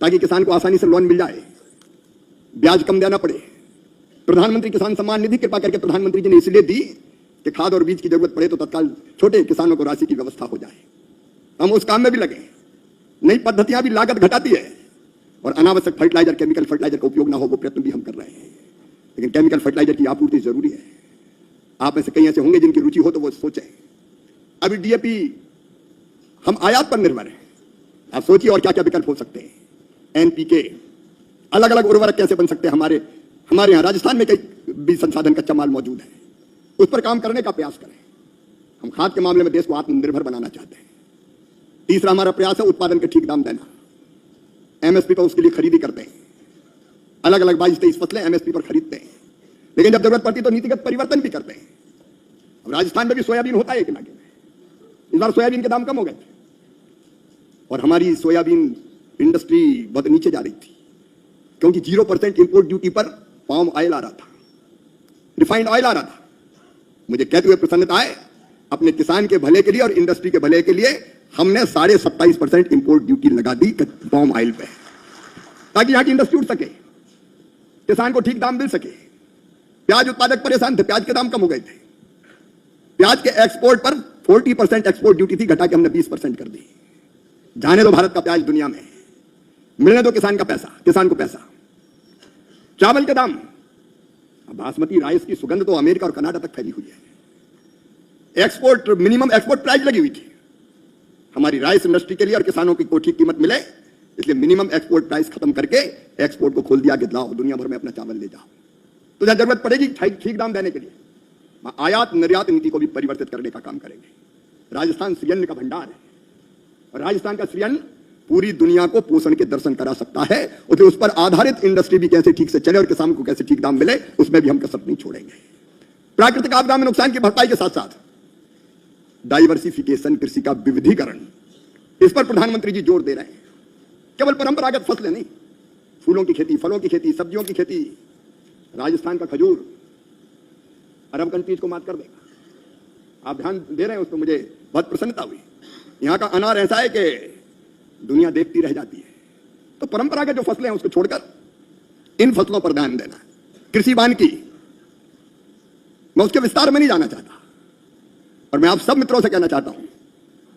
ताकि किसान को आसानी से लोन मिल जाए, ब्याज कम देना पड़े। प्रधानमंत्री किसान सम्मान निधि कृपा करके प्रधानमंत्री जी ने इसलिए दी कि खाद और बीज की जरूरत पड़े तो तत्काल छोटे किसानों को राशि की व्यवस्था हो जाए। हम उस काम में भी लगे। नई पद्धतियां भी लागत घटाती है और अनावश्यक फर्टिलाइजर, केमिकल फर्टिलाइजर का उपयोग ना हो, वो प्रयत्न भी हम कर रहे हैं। लेकिन केमिकल फर्टिलाइजर की आपूर्ति जरूरी है। आप में से कई ऐसे होंगे जिनकी रुचि हो तो वो सोचें। अभी डीएपी हम आयात पर निर्भर हैं। आप सोचिए और क्या क्या विकल्प हो सकते हैं। एनपीके, अलग अलग उर्वरक कैसे बन सकते हैं। हमारे यहाँ राजस्थान में कई बीज संसाधन, कच्चा माल मौजूद है, उस पर काम करने का प्रयास करें। हम खाद के मामले में देश को आत्मनिर्भर बनाना चाहते हैं। तीसरा हमारा प्रयास है उत्पादन के ठीक दाम देना। एमएसपी पर उसके लिए खरीदी करते हैं। अलग अलग 22-23 फसलें एमएसपी पर खरीदते हैं, लेकिन जब जरूरत पड़ती तो नीतिगत परिवर्तन भी करते हैं। अब राजस्थान में भी सोयाबीन होता है एक इलाके में। इस बार सोयाबीन के दाम कम हो गए थे और हमारी सोयाबीन इंडस्ट्री बहुत नीचे जा रही थी, क्योंकि 0% इंपोर्ट ड्यूटी पर पाम ऑयल आ रहा था, रिफाइंड ऑयल आ रहा था। मुझे कहते हुए प्रसन्नता है, अपने किसान के भले के लिए और इंडस्ट्री के भले के लिए हमने 27.5% इंपोर्ट ड्यूटी लगा दी पाम ऑयल पे, ताकि यहां की इंडस्ट्री उठ सके, किसान को ठीक दाम मिल सके। प्याज उत्पादक परेशान थे, प्याज के दाम कम हो गए थे। प्याज के एक्सपोर्ट पर 40% एक्सपोर्ट ड्यूटी थी, घटा के हमने 20% कर दी। जाने दो भारत का प्याज दुनिया में, मिलने दो किसान को पैसा। चावल के दाम, बासमती राइस की सुगंध तो अमेरिका और कनाडा तक फैली हुई है। एक्सपोर्ट, मिनिमम एक्सपोर्ट प्राइस लगी हुई थी हमारी राइस इंडस्ट्री के लिए और किसानों की ठीक कीमत मिले, इसलिए मिनिमम एक्सपोर्ट प्राइस खत्म करके एक्सपोर्ट को खोल दिया कि लाओ दुनिया भर में अपना चावल ले जाओ। तो जहां जरूरत पड़ेगी ठीक दाम देने के लिए आयात निर्यात नीति को भी परिवर्तित करने का काम करेंगे। राजस्थान श्रीअन्न का भंडार है और राजस्थान का श्रीअन्न पूरी दुनिया को पोषण के दर्शन करा सकता है। तो उस पर आधारित इंडस्ट्री भी कैसे ठीक से चले और किसान को कैसे ठीक दाम मिले, उसमें भी हम कसर नहीं छोड़ेंगे। प्राकृतिक आपदा में नुकसान की भरपाई के साथ साथ डाइवर्सिफिकेशन, कृषि का विविधीकरण, इस पर प्रधानमंत्री जी जोर दे रहे हैं। केवल परंपरागत फसलें नहीं, फूलों की खेती, फलों की खेती, सब्जियों की खेती। राजस्थान का खजूर अरब कंट्रीज को मात कर देगा। आप ध्यान दे रहे हैं उस पर, मुझे बहुत प्रसन्नता हुई। यहां का अनार ऐसा है कि दुनिया देखती रह जाती है। तो परंपरागत जो फसलें हैं उसको छोड़कर इन फसलों पर ध्यान देना। कृषि वानिकी, मैं उसके विस्तार में नहीं जाना चाहता और मैं आप सब मित्रों से कहना चाहता हूं,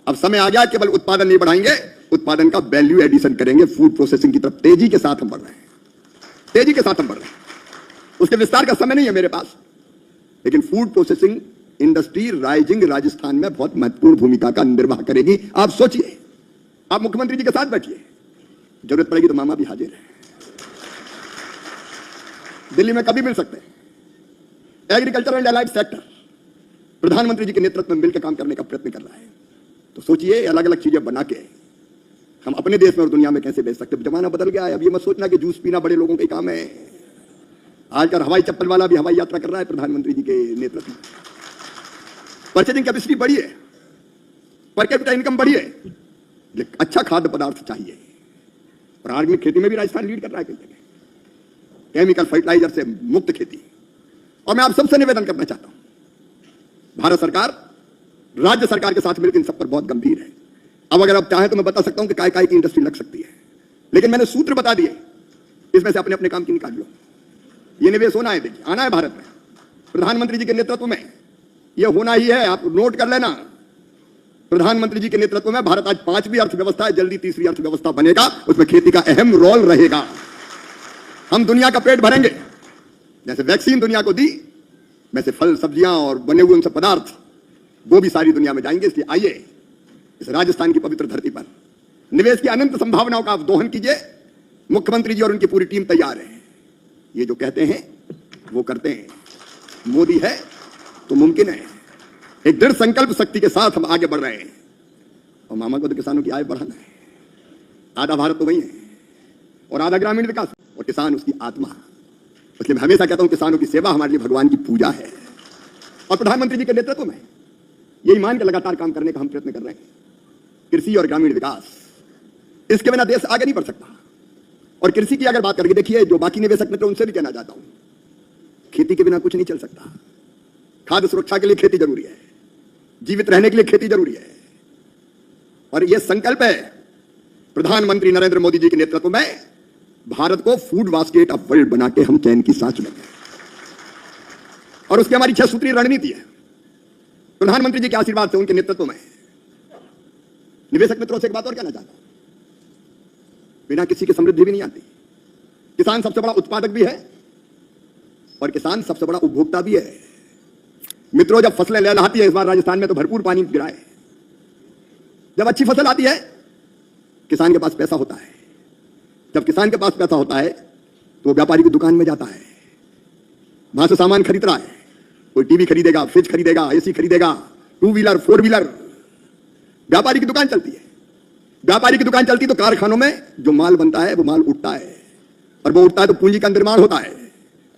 अब समय आ गया, केवल उत्पादन नहीं बढ़ाएंगे, उत्पादन का वैल्यू एडिशन करेंगे। फूड प्रोसेसिंग की तरफ तेजी के साथ हम बढ़ रहे हैं, तेजी के साथ हम बढ़ रहे हैं। उसके विस्तार का समय नहीं है मेरे पास, लेकिन food processing industry rising Rajasthan में बहुत महत्वपूर्ण भूमिका का निर्वाह करेगी। आप सोचिए, आप मुख्यमंत्री जी के साथ बैठिए, जरूरत पड़ेगी तो मामा भी हाजिर है। दिल्ली में कभी मिल सकते हैं। एग्रीकल्चर एंड एलाइड सेक्टर प्रधानमंत्री जी के नेतृत्व में मिलकर काम करने का प्रयत्न कर रहा है। तो सोचिए, अलग अलग चीजें बना के हम अपने देश में और दुनिया में कैसे बेच सकते हैं। जमाना बदल गया है। अब ये मत सोचना कि जूस पीना बड़े लोगों का काम है। आजकल हवाई चप्पल वाला भी हवाई यात्रा कर रहा है प्रधानमंत्री जी के नेतृत्व में। परचेजिंग कैपेसिटी बढ़ी है, पर कैपिटा इनकम बढ़ी है, अच्छा खाद्य पदार्थ चाहिए। और ऑर्गेनिक खेती में भी राजस्थान लीड कर रहा है कई जगह, केमिकल फर्टिलाइजर से मुक्त खेती। और मैं आप सबसे निवेदन करना चाहता हूं, भारत सरकार राज्य सरकार के साथ मिलकर इन सब पर बहुत गंभीर है। अब अगर आप चाहें तो मैं बता सकता हूं कि काय की इंडस्ट्री लग सकती है, लेकिन मैंने सूत्र बता दिए, इसमें से अपने अपने काम की निकाल लो। ये निवेश होना है, देखिए आना है भारत में प्रधानमंत्री जी के नेतृत्व में, ये होना ही है। आप नोट कर लेना, प्रधानमंत्री जी के नेतृत्व में भारत आज 5वीं अर्थव्यवस्था है, जल्दी 3री अर्थव्यवस्था बनेगा। उसमें खेती का अहम रोल रहेगा। हम दुनिया का पेट भरेंगे। जैसे वैक्सीन दुनिया को दी, वैसे फल सब्जियां और बने हुए उनसे पदार्थ वो भी सारी दुनिया में जाएंगे। इसलिए आइए इस राजस्थान की पवित्र धरती पर निवेश की अनंत संभावनाओं का आप दोहन कीजिए। मुख्यमंत्री जी और उनकी पूरी टीम तैयार है। ये जो कहते हैं वो करते हैं। मोदी है तो मुमकिन है। एक दृढ़ संकल्प शक्ति के साथ हम आगे बढ़ रहे हैं। और मामा को तो किसानों की आय बढ़ाना है। आधा भारत तो वही है और आधा ग्रामीण विकास, और किसान उसकी आत्मा। इसलिए मैं हमेशा कहता हूं, किसानों की सेवा हमारे लिए भगवान की पूजा है। और प्रधानमंत्री जी के नेतृत्व में यही मान के लगातार काम करने का हम प्रयत्न कर रहे हैं। कृषि और ग्रामीण विकास, इसके बिना देश आगे नहीं बढ़ सकता। और कृषि की अगर बात करके देखिए, जो बाकी निवेशक मित्र उनसे भी कहना चाहता हूं, खेती के बिना कुछ नहीं चल सकता। खाद्य सुरक्षा के लिए खेती जरूरी है, जीवित रहने के लिए खेती जरूरी है। और यह संकल्प है प्रधानमंत्री नरेंद्र मोदी जी के नेतृत्व में भारत को फूड बास्केट ऑफ वर्ल्ड बना के हम चैन की सांस लेंगे। और उसकी हमारी 6 सूत्रीय रणनीति है। प्रधानमंत्री जी के आशीर्वाद से, उनके नेतृत्व में। निवेशक मित्रों से एक बात और कहना चाहता हूं, बिना किसी की समृद्धि भी नहीं आती। किसान सबसे बड़ा उत्पादक भी है और किसान सबसे बड़ा उपभोक्ता भी है। मित्रों, जब फसलें लहलहाती है, इस बार राजस्थान में तो भरपूर पानी गिरा है, जब अच्छी फसल आती है किसान के पास पैसा होता है। जब किसान के पास पैसा होता है तो वो व्यापारी की दुकान में जाता है, वहां से सामान खरीद रहा है। कोई टीवी खरीदेगा, फ्रिज खरीदेगा, एसी खरीदेगा, 2 व्हीलर 4 व्हीलर, व्यापारी की दुकान चलती है। व्यापारी की दुकान चलती तो कारखानों में जो माल बनता है वो माल उठता है, और वो उठता है तो पूंजी का निर्माण होता है,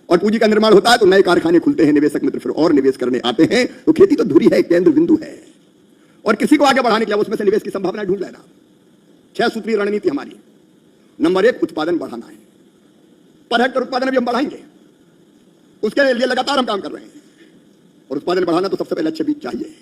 और पूंजी का निर्माण होता है तो नए कारखाने खुलते हैं, निवेशक मित्र फिर और निवेश करने आते हैं। तो खेती तो धुरी है, केंद्र बिंदु है, और किसी को आगे बढ़ाने के लिए उसमें से निवेश की संभावना ढूंढ लेना। 6 सूत्रीय रणनीति हमारी। नंबर 1, उत्पादन बढ़ाना है। पर हेक्टर उत्पादन अभी हम बढ़ाएंगे, उसके लिए लगातार हम काम कर रहे हैं। और उत्पादन बढ़ाना तो सबसे पहले अच्छे बीज चाहिए।